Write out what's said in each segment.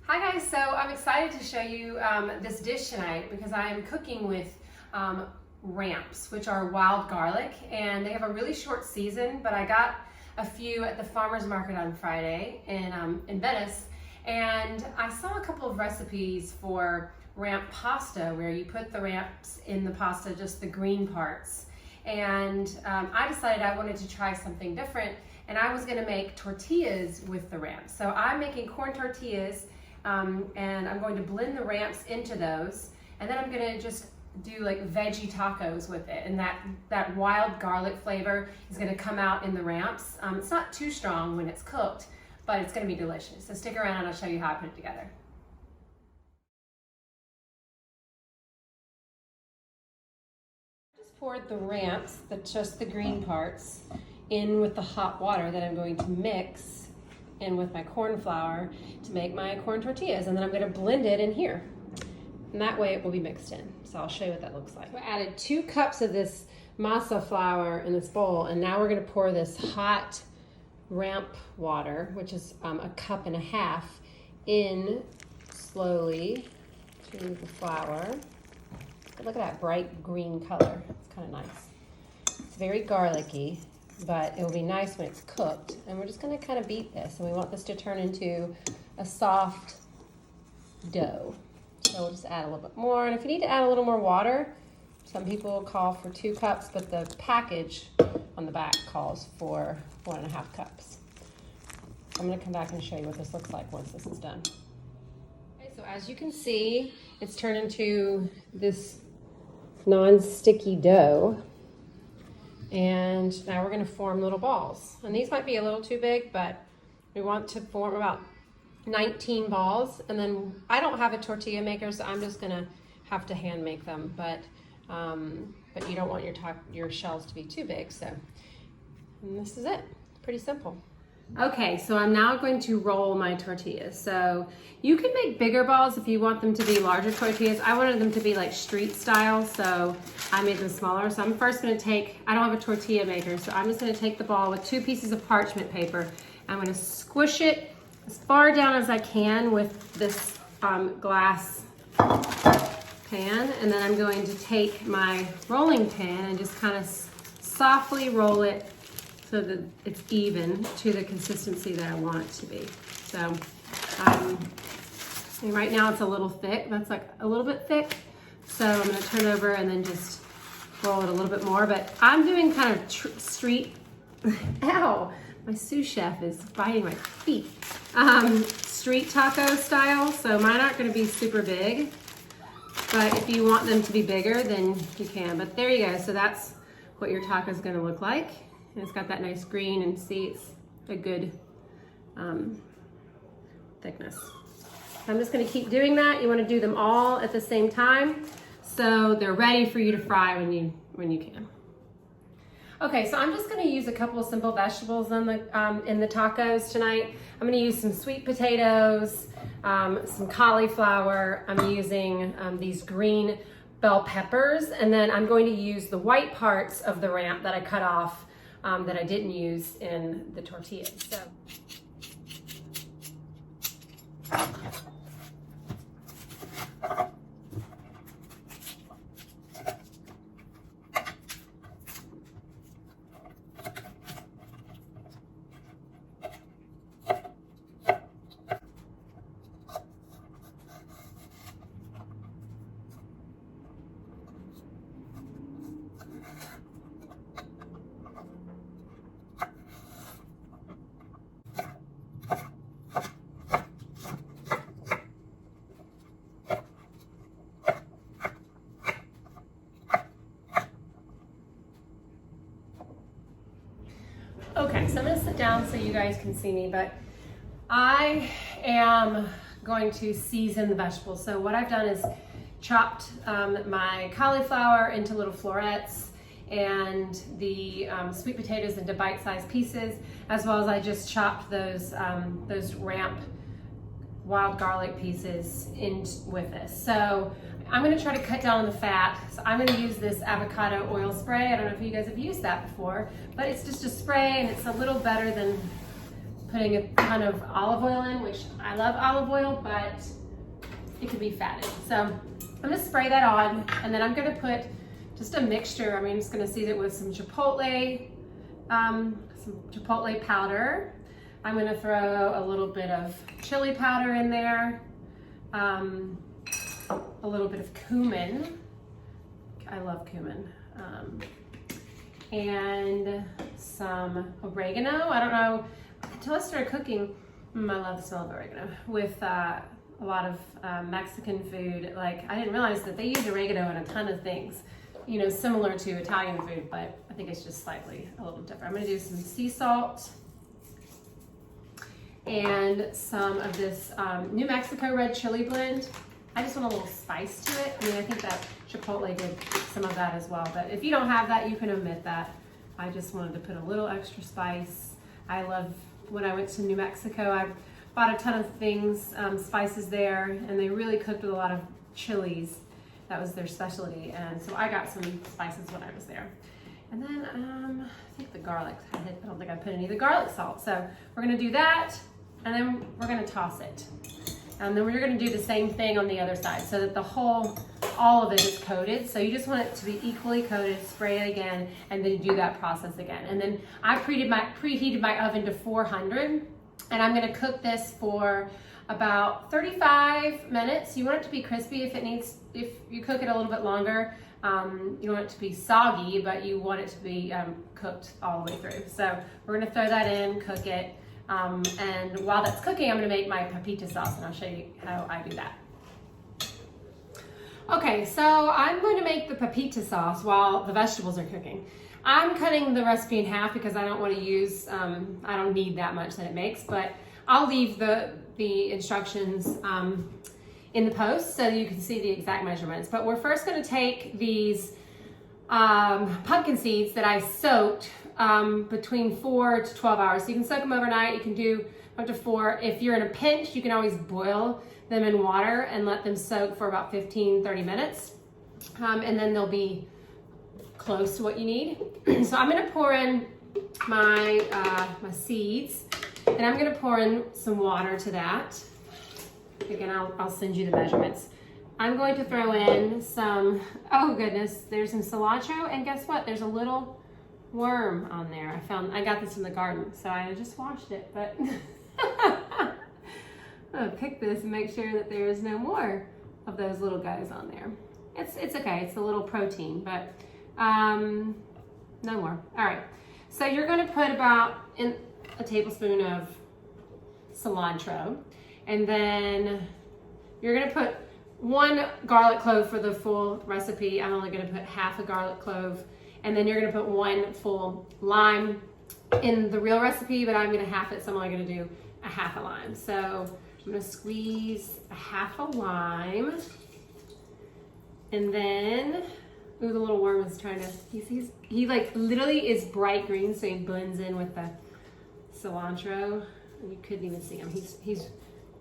Hi guys, so I'm excited to show you this dish tonight because I am cooking with ramps, which are wild garlic, and they have a really short season, but I got a few at the farmer's market on Friday in Venice, and I saw a couple of recipes for ramp pasta where you put the ramps in the pasta, just the green parts, and I decided I wanted to try something different, and I was going to make tortillas with the ramps. So I'm making corn tortillas, and I'm going to blend the ramps into those, and then I'm going to just do like veggie tacos with it, and that wild garlic flavor is going to come out in the ramps. It's not too strong when it's cooked, but it's going to be delicious. So stick around and I'll show you how I put it together. Just poured the ramps, just the green parts, in with the hot water that I'm going to mix in with my corn flour to make my corn tortillas, and then I'm going to blend it in here, and that way it will be mixed in. So I'll show you what that looks like. So I added 2 cups of this masa flour in this bowl, and now we're going to pour this hot ramp water, which is a 1.5 cups, in slowly to the flour. Look at that bright green color. It's kind of nice. It's very garlicky, but it will be nice when it's cooked. And we're just going to kind of beat this, and we want this to turn into a soft dough. So we'll just add a little bit more, and if you need to add a little more water, some people call for 2 cups, but the package on the back calls for 1.5 cups. I'm going to come back and show you what this looks like once this is done. Okay, so as you can see, it's turned into this non-sticky dough. And now we're going to form little balls. And these might be a little too big, but we want to form about 19 balls. And then I don't have a tortilla maker, so I'm just going to have to hand make them. But you don't want your shells to be too big. So, and this is it. Pretty simple. Okay, so I'm now going to roll my tortillas. So you can make bigger balls if you want them to be larger tortillas. I wanted them to be like street style, so I made them smaller. So I'm first going to take, I don't have a tortilla maker, so I'm just going to take the ball with 2 pieces of parchment paper. I'm going to squish it as far down as I can with this glass pan, and then I'm going to take my rolling pin and just kind of softly roll it so that it's even to the consistency that I want it to be. So right now it's a little thick. That's like a little bit thick. So I'm going to turn over and then just roll it a little bit more. But I'm doing kind of street, ow, my sous chef is biting my feet. Street taco style. So mine aren't going to be super big. But if you want them to be bigger, then you can. But there you go. So that's what your taco is going to look like. And it's got that nice green, and see, it's a good thickness. So I'm just going to keep doing that. You want to do them all at the same time, so they're ready for you to fry when you can. Okay, so I'm just going to use a couple of simple vegetables in the tacos tonight. I'm going to use some sweet potatoes, some cauliflower. I'm using these green bell peppers, and then I'm going to use the white parts of the ramp that I cut off that I didn't use in the tortillas. So. Okay, so I'm going to sit down so you guys can see me, but I am going to season the vegetables. So what I've done is chopped my cauliflower into little florets, and the sweet potatoes into bite-sized pieces, as well as I just chopped those ramp wild garlic pieces in with this. So I'm going to try to cut down on the fat. So I'm going to use this avocado oil spray. I don't know if you guys have used that before, but it's just a spray, and it's a little better than putting a ton of olive oil in, which I love olive oil, but it could be fatted. So I'm gonna spray that on, and then I'm gonna put just a mixture. I mean, I'm just gonna season it with some chipotle powder. I'm gonna throw a little bit of chili powder in there, a little bit of cumin. I love cumin. And some oregano. I don't know, until I started cooking, I love the smell of oregano. With a lot of Mexican food, like I didn't realize that they use oregano in a ton of things, you know, similar to Italian food, but I think it's just slightly a little different. I'm gonna do some sea salt and some of this New Mexico red chili blend. I just want a little spice to it. I mean, I think that chipotle did some of that as well, but if you don't have that, you can omit that. I just wanted to put a little extra spice. I love, when I went to New Mexico, I bought a ton of things, spices there, and they really cooked with a lot of chilies. That was their specialty, and so I got some spices when I was there. And then I think the garlic, I don't think I put any of the garlic salt. So we're gonna do that, and then we're gonna toss it. And then we're gonna do the same thing on the other side so that all of it is coated. So you just want it to be equally coated, spray it again, and then do that process again. And then I preheated my oven to 400, and I'm gonna cook this for about 35 minutes. You want it to be crispy if you cook it a little bit longer. You don't want it to be soggy, but you want it to be cooked all the way through. So we're gonna throw that in, cook it. And while that's cooking, I'm gonna make my pepita sauce, and I'll show you how I do that. Okay, so I'm going to make the pepita sauce while the vegetables are cooking. I'm cutting the recipe in half because I don't want to use, I don't need that much that it makes, but I'll leave the instructions in the post so you can see the exact measurements. But we're first going to take these pumpkin seeds that I soaked between 4 to 12 hours. So you can soak them overnight, you can do up to 4. If you're in a pinch, you can always boil them in water and let them soak for about 15-30 minutes. And then they'll be close to what you need. So I'm gonna pour in my seeds, and I'm gonna pour in some water to that. Again, I'll send you the measurements. I'm going to throw in some, oh goodness, there's some cilantro, and guess what? There's a little worm on there. I got this in the garden, so I just washed it, but I'm gonna pick this and make sure that there is no more of those little guys on there. It's okay, it's a little protein, but no more. All right, so you're gonna put about a tablespoon of cilantro, and then you're gonna put 1 garlic clove for the full recipe. I'm only gonna put half a garlic clove, and then you're gonna put 1 full lime in the real recipe, but I'm gonna half it, so I'm only gonna do a half a lime. So I'm gonna squeeze a half a lime, and then, ooh, the little worm is trying to, he like literally is bright green, so he blends in with the cilantro. You couldn't even see him. He's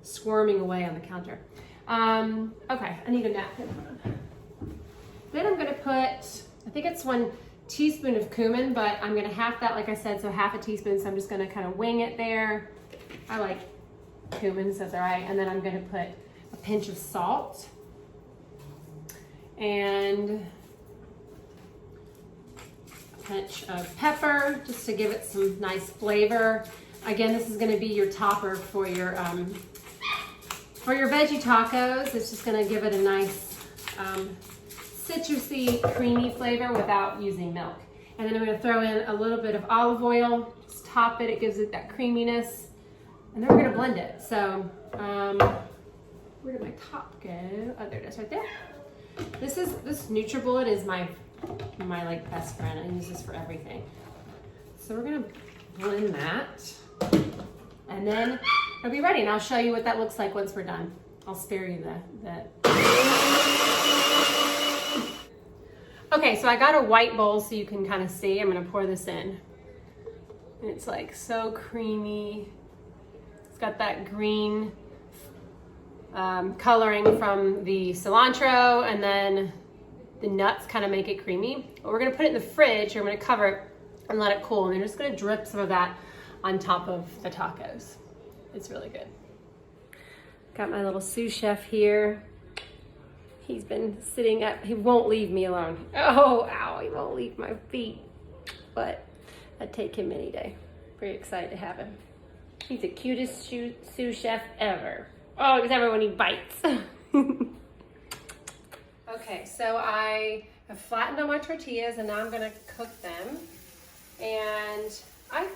squirming away on the counter. Okay, I need a napkin. Then I'm gonna put, I think it's 1 teaspoon of cumin, but I'm gonna half that, like I said, so half a teaspoon, so I'm just gonna kind of wing it there. I like cumin, so that's all right. And then I'm gonna put a pinch of salt and a pinch of pepper, just to give it some nice flavor. Again, this is gonna be your topper for your veggie tacos. It's just gonna give it a nice citrusy, creamy flavor without using milk. And then I'm gonna throw in a little bit of olive oil, just top it, it gives it that creaminess. And then we're gonna blend it. So, where did my top go? Oh, there it is, right there. This NutriBullet is my like best friend. I use this for everything. So we're gonna blend that, and then it'll be ready. And I'll show you what that looks like once we're done. I'll spare you that. Okay, so I got a white bowl so you can kind of see. I'm gonna pour this in. And it's like so creamy. It's got that green coloring from the cilantro, and then the nuts kind of make it creamy. But we're gonna put it in the fridge, or I'm gonna cover it and let it cool. And I'm just gonna drip some of that on top of the tacos. It's really good. Got my little sous chef here. He's been sitting up, he won't leave me alone. Oh, ow, he won't leave my feet. But I'd take him any day. Pretty excited to have him. He's the cutest sous chef ever. Oh, except when he bites. Okay, so I have flattened on my tortillas and now I'm gonna cook them. And I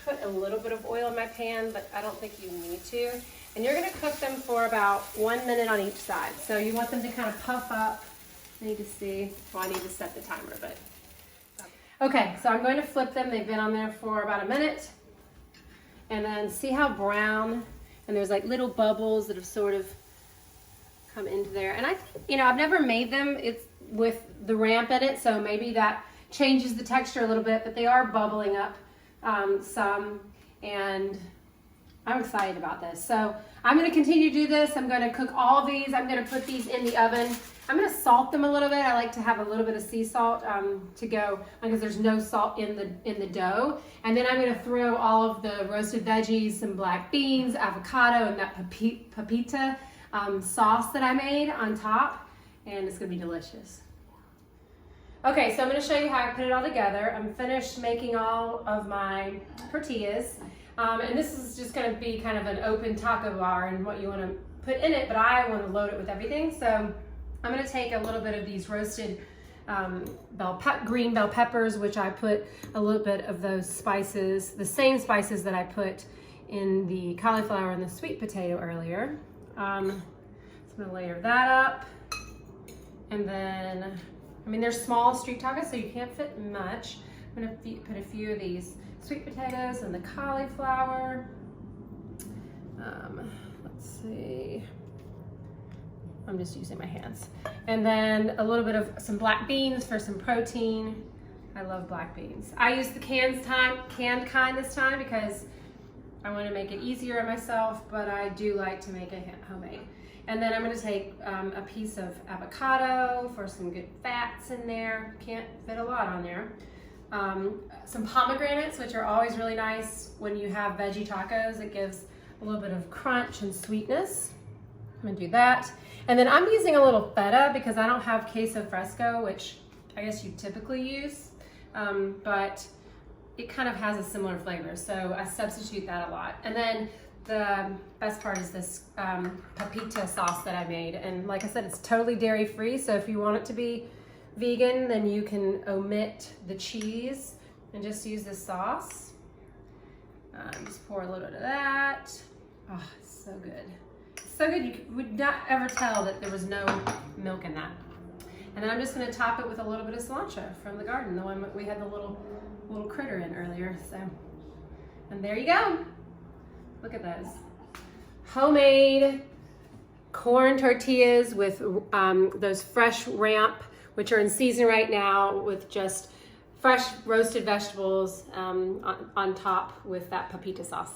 put a little bit of oil in my pan, but I don't think you need to. And you're gonna cook them for about 1 minute on each side. So you want them to kind of puff up. I need to see, well, I need to set the timer, but. Okay, so I'm going to flip them. They've been on there for about a minute. And then see how brown, and there's like little bubbles that have sort of come into there. And I think, you know, I've never made them with the ramp in it, so maybe that changes the texture a little bit, but they are bubbling up some, and I'm excited about this. So I'm gonna continue to do this. I'm gonna cook all of these. I'm gonna put these in the oven. I'm gonna salt them a little bit. I like to have a little bit of sea salt to go, because there's no salt in the dough. And then I'm gonna throw all of the roasted veggies, some black beans, avocado, and that Pepita sauce that I made on top, and it's gonna be delicious. Okay, so I'm gonna show you how I put it all together. I'm finished making all of my tortillas. And this is just gonna be kind of an open taco bar and what you wanna put in it, but I wanna load it with everything. So I'm gonna take a little bit of these roasted green bell peppers, which I put a little bit of those spices, the same spices that I put in the cauliflower and the sweet potato earlier. So I'm gonna layer that up. And then, I mean, they're small street tacos, so you can't fit much. I'm gonna put a few of these sweet potatoes and the cauliflower. Let's see. I'm just using my hands. And then a little bit of some black beans for some protein. I love black beans. I use the canned kind this time because I want to make it easier on myself, but I do like to make it homemade. And then I'm going to take a piece of avocado for some good fats in there. Can't fit a lot on there. Some pomegranates, which are always really nice when you have veggie tacos. It gives a little bit of crunch and sweetness. I'm gonna do that. And then I'm using a little feta because I don't have queso fresco, which I guess you typically use, but it kind of has a similar flavor. So I substitute that a lot. And then the best part is this Pepita sauce that I made. And like I said, it's totally dairy free. So if you want it to be vegan, then you can omit the cheese and just use this sauce. Just pour a little bit of that. Oh, it's so good. So good, you would not ever tell that there was no milk in that. And then I'm just gonna top it with a little bit of cilantro from the garden, the one we had the little critter in earlier. So, and there you go. Look at those. Homemade corn tortillas with those fresh ramp, which are in season right now, with just fresh roasted vegetables on top with that Pepita sauce.